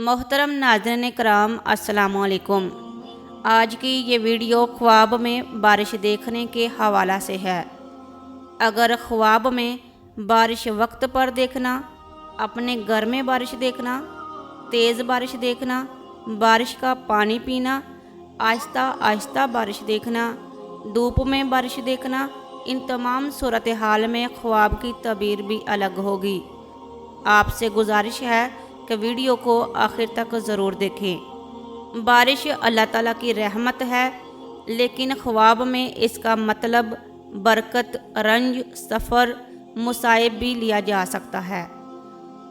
मोहतरम नाज़रीन कराम अस्सलाम वालेकुम। आज की ये वीडियो ख्वाब में बारिश देखने के हवाला से है। अगर ख्वाब में बारिश वक्त पर देखना, अपने घर में बारिश देखना, तेज़ बारिश देखना, बारिश का पानी पीना, आहिस्ता आहिस्ता बारिश देखना, धूप में बारिश देखना, इन तमाम सूरत हाल में ख्वाब की तबीर भी अलग होगी। आपसे गुजारिश है कि वीडियो को आखिर तक ज़रूर देखें। बारिश अल्लाह ताला की रहमत है, लेकिन ख्वाब में इसका मतलब बरकत, रंज, सफ़र, मुसाइब भी लिया जा सकता है।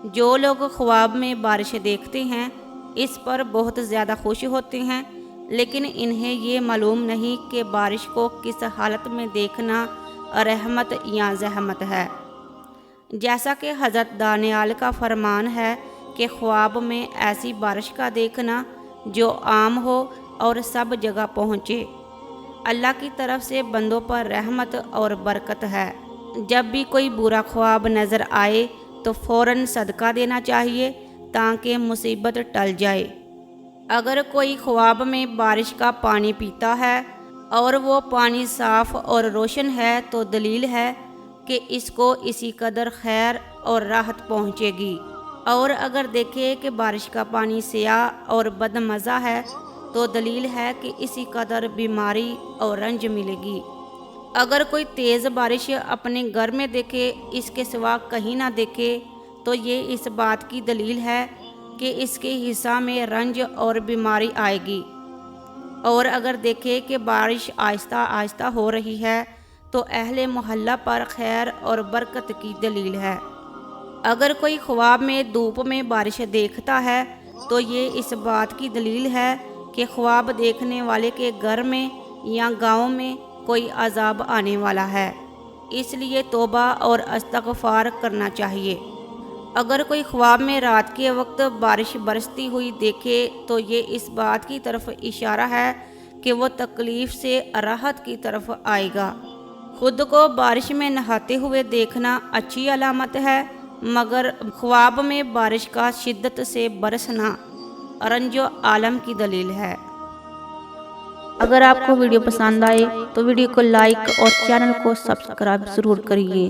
जो लोग ख्वाब में बारिश देखते हैं इस पर बहुत ज़्यादा खुश होते हैं, लेकिन इन्हें ये मालूम नहीं कि बारिश को किस हालत में देखना रहमत या ज़हमत है। जैसा कि हज़रत दानियाल का फरमान है कि ख्वाब में ऐसी बारिश का देखना जो आम हो और सब जगह पहुँचे, अल्लाह की तरफ से बंदों पर रहमत और बरकत है। जब भी कोई बुरा ख्वाब नज़र आए तो फ़ौरन सदका देना चाहिए ताकि मुसीबत टल जाए। अगर कोई ख्वाब में बारिश का पानी पीता है और वो पानी साफ़ और रोशन है तो दलील है कि इसको इसी कदर खैर और राहत पहुँचेगी। और अगर देखे कि बारिश का पानी स्याह और बदमज़ा है तो दलील है कि इसी कदर बीमारी और रंज मिलेगी। अगर कोई तेज़ बारिश अपने घर में देखे, इसके सिवा कहीं ना देखे, तो ये इस बात की दलील है कि इसके हिस्सा में रंज और बीमारी आएगी। और अगर देखे कि बारिश आहिस्ता आहिस्ता हो रही है तो अहले मोहल्ला पर खैर और बरकत की दलील है। अगर कोई ख्वाब में धूप में बारिश देखता है तो ये इस बात की दलील है कि ख्वाब देखने वाले के घर में या गांव में कोई अजाब आने वाला है, इसलिए तौबा और इस्तग़फ़ार करना चाहिए। अगर कोई ख्वाब में रात के वक्त बारिश बरसती हुई देखे तो ये इस बात की तरफ इशारा है कि वो तकलीफ़ से राहत की तरफ आएगा। खुद को बारिश में नहाते हुए देखना अच्छी अलामत है, मगर ख्वाब में बारिश का शिद्दत से बरसना रंजो आलम की दलील है। अगर आपको वीडियो पसंद आए तो वीडियो को लाइक और चैनल को सब्सक्राइब ज़रूर करिए।